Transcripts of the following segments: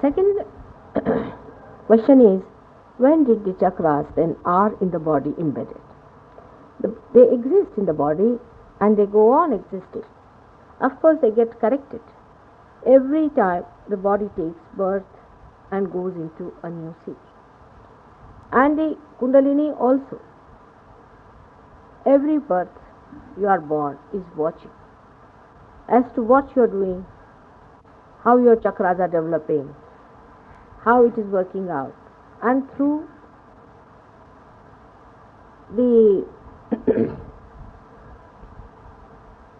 second question is, when did the chakras then are in the body embedded? They exist in the body and they go on existing. Of course, they get corrected every time the body takes birth and goes into a new seed. And the Kundalini also. Every birth you are born is watching as to what you are doing, how your chakras are developing, how it is working out, and through the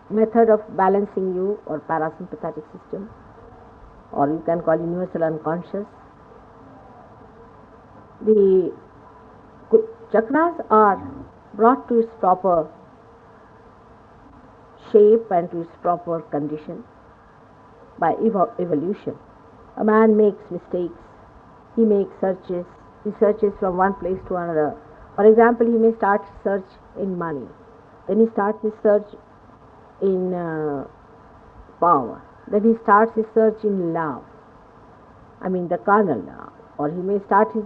method of balancing you or parasympathetic system, or you can call universal unconscious, the chakras are brought to its proper shape and to its proper condition by evolution. A man makes mistakes, he makes searches, he searches from one place to another. For example, he may start his search in money, then he starts his search in power, then he starts his search in love, the carnal love, or he may start his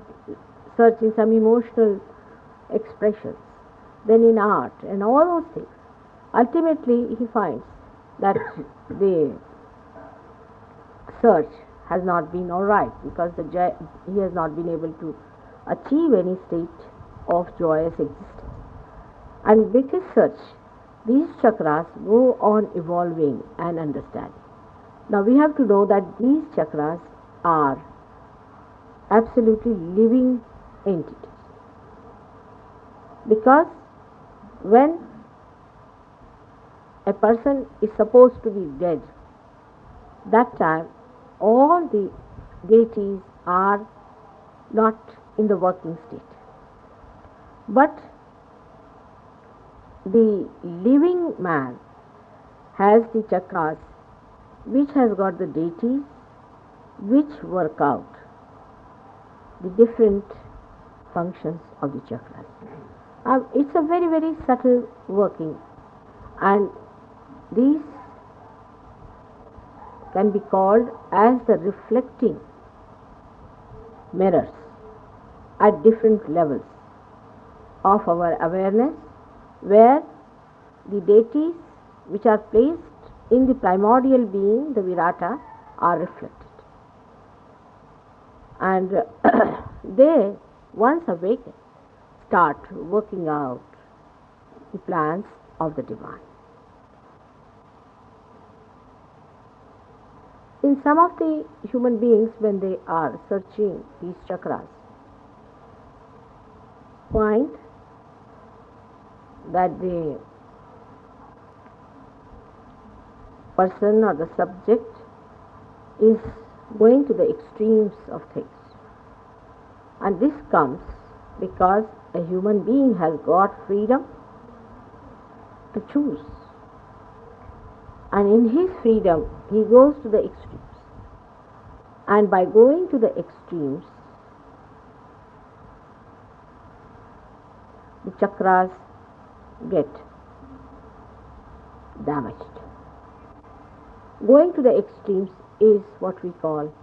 search in some emotional expressions, then in art and all those things. Ultimately, he finds that the search has not been all right because he has not been able to achieve any state of joyous existence. And with his search, these chakras go on evolving and understanding. Now we have to know that these chakras are absolutely living entities, because when a person is supposed to be dead, that time all the deities are not in the working state. But the living man has the chakras which has got the deities which work out the different functions of the chakras. It's a very, very subtle working, and these can be called as the reflecting mirrors at different levels of our awareness, where the deities which are placed in the primordial being, the Virata, are reflected. And they, once awakened, start working out the plans of the divine. In some of the human beings, when they are searching these chakras, find that the person or the subject is going to the extremes of things. And this comes because a human being has got freedom to choose. And in his freedom, he goes to the extremes. And by going to the extremes, the chakras get damaged. Going to the extremes is what we call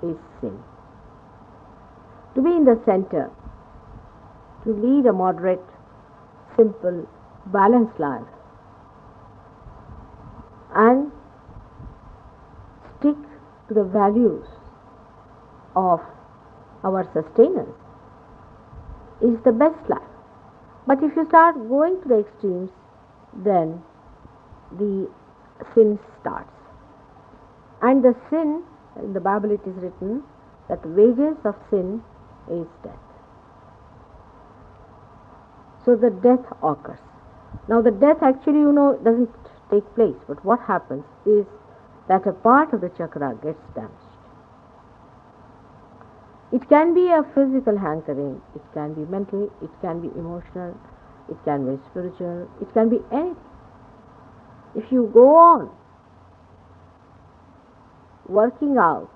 is sin. To be in the center, to lead a moderate, simple, balanced life, and stick to the values of our sustenance is the best life. But if you start going to the extremes, then the sin starts. And the sin, in the Bible it is written that the wages of sin is death. So the death occurs. Now the death actually, doesn't take place, but what happens is that a part of the chakra gets damaged. It can be a physical hankering, it can be mental, it can be emotional, it can be spiritual, it can be anything. If you go on working out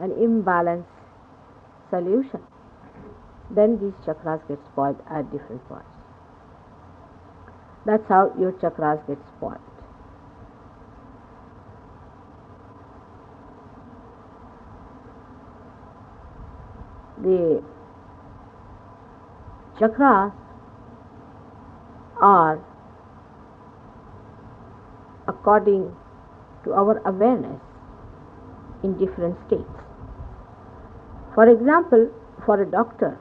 an imbalance solution, then these chakras get spoiled at different points. That's how your chakras get spoiled. The chakras are according to our awareness in different states. For example, for a doctor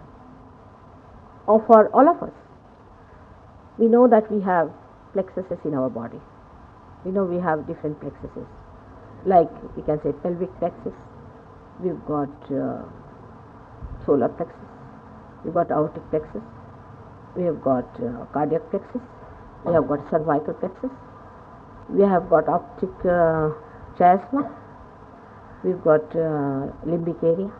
or for all of us, we know that we have plexuses in our body. We know we have different plexuses. Like we can say pelvic plexus, we've got solar plexus, we've got aortic plexus, we have got cardiac plexus, we have got cervical plexus, we have got optic chiasma, we've got limbic area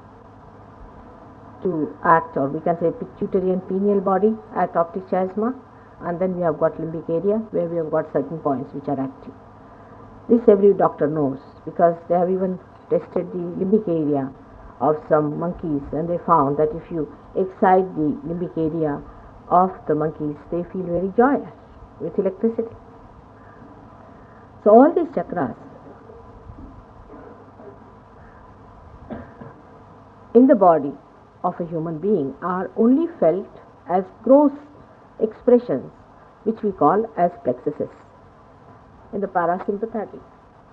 to act, or we can say pituitary and pineal body at optic chiasma, and then we have got limbic area where we have got certain points which are active. This every doctor knows because they have even tested the limbic area of some monkeys, and they found that if you excite the limbic area of the monkeys, they feel very joyous with electricity. So all these chakras in the body of a human being are only felt as gross expressions, which we call as plexuses, in the parasympathetic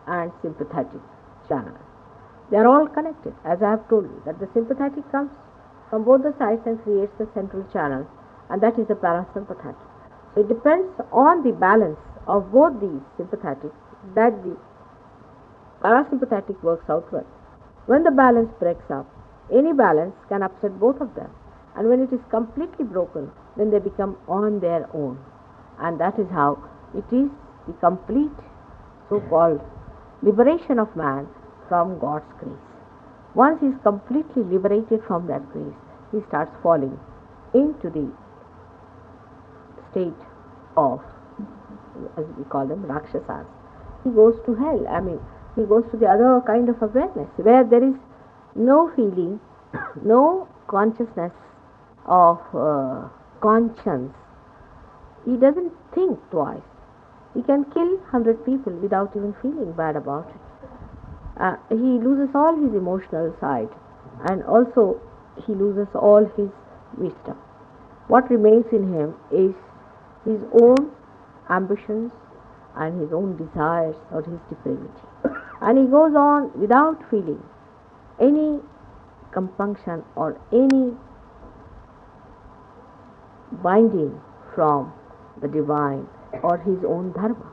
and sympathetic channel. They are all connected, as I have told you, that the sympathetic comes from both the sides and creates the central channel, and that is the parasympathetic. So it depends on the balance of both these sympathetic that the parasympathetic works outward. When the balance breaks up, any balance can upset both of them, and when it is completely broken, then they become on their own, and that is how it is the complete so-called liberation of man from God's grace. Once he is completely liberated from that grace, he starts falling into the state of, as we call them, Rakshasas. He goes to hell. He goes to the other kind of awareness where there is no feeling, no consciousness of conscience. He doesn't think twice. He can kill 100 people without even feeling bad about it. He loses all his emotional side, and also he loses all his wisdom. What remains in him is his own ambitions and his own desires or his depravity. And he goes on without feeling any compunction or any binding from the divine or his own dharma.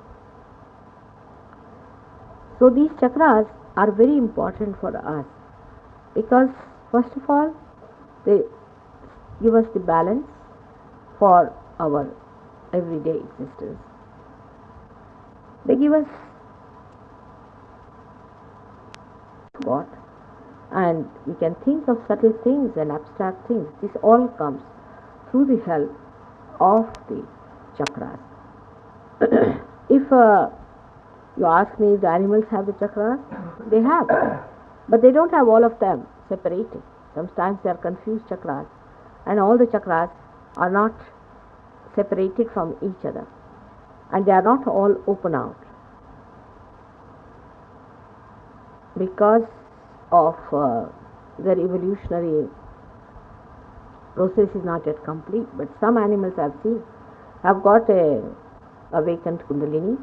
So these chakras are very important for us because, first of all, they give us the balance for our everyday existence. They give us God, and we can think of subtle things and abstract things. This all comes through the help of the chakras. If you ask me if the animals have the chakras, they have, but they don't have all of them separated. Sometimes they are confused chakras, and all the chakras are not separated from each other, and they are not all open out because of their evolutionary process is not yet complete. But some animals I've seen have got a awakened Kundalini,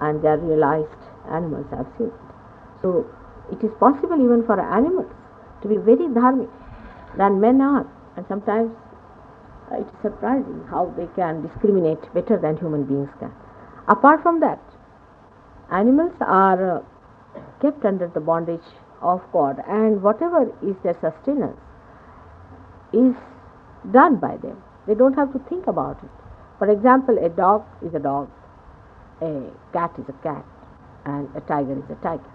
and they are realized animals I've seen. So it is possible even for animals to be very dharmic than men are, and sometimes it is surprising how they can discriminate better than human beings can. Apart from that, animals are kept under the bondage of God, and whatever is their sustenance is done by them. They don't have to think about it. For example, a dog is a dog, a cat is a cat, and a tiger is a tiger.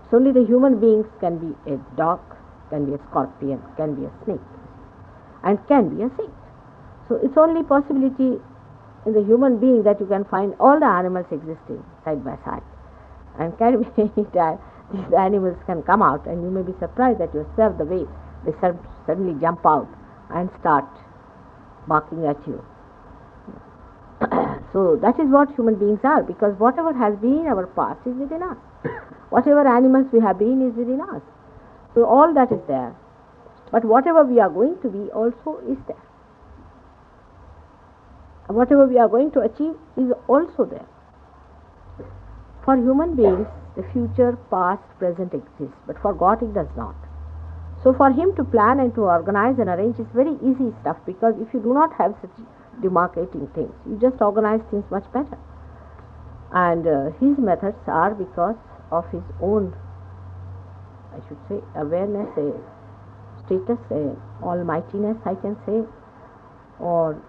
So only the human beings can be a dog, can be a scorpion, can be a snake, and can be a saint. So it's only possibility in the human being that you can find all the animals existing side by side, and can be any time these animals can come out, and you may be surprised at yourself the way they suddenly jump out and start barking at you. So that is what human beings are, because whatever has been our past is within us. Whatever animals we have been is within us. So all that is there. But whatever we are going to be also is there. Whatever we are going to achieve is also there. For human beings, the future, past, present exists, but for God it does not. So for him to plan and to organize and arrange is very easy stuff, because if you do not have such demarcating things, you just organize things much better. And his methods are because of his own, I should say, awareness, a status, a almightiness, I can say, or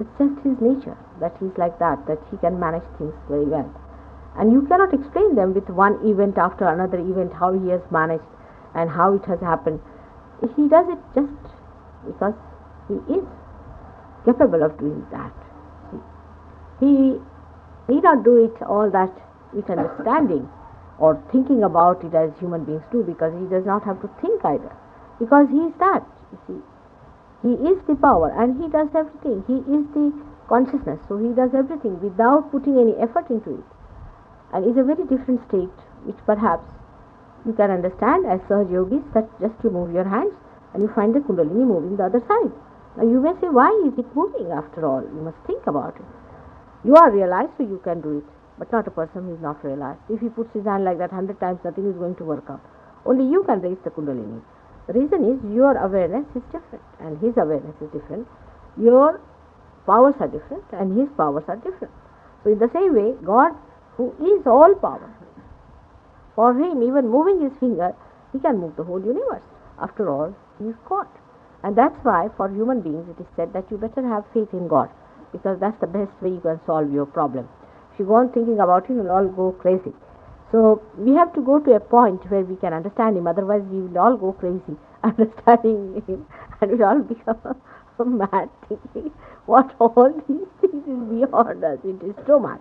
it's just his nature that he's like that he can manage things very well. And you cannot explain them with one event after another event, how he has managed and how it has happened. He does it just because he is capable of doing that. He need not do it all that with understanding or thinking about it as human beings do, because he does not have to think either, because he is that, you see. He is the power and he does everything. He is the consciousness, so he does everything without putting any effort into it. And it's a very different state, which perhaps you can understand as Sahaja yogis, that just you move your hands and you find the Kundalini moving the other side. Now you may say, why is it moving after all? You must think about it. You are realized, so you can do it, but not a person who is not realized. If he puts his hand like that 100 times, nothing is going to work out. Only you can raise the Kundalini. The reason is your awareness is different and his awareness is different. Your powers are different and his powers are different. So in the same way, God, who is all power, for him, even moving his finger, he can move the whole universe. After all, he is God. And that's why for human beings it is said that you better have faith in God, because that's the best way you can solve your problem. If you go on thinking about it, you'll all go crazy. So we have to go to a point where we can understand him, otherwise we will all go crazy understanding him, and we'll all become mad thinking what all these things is beyond us. It is too much.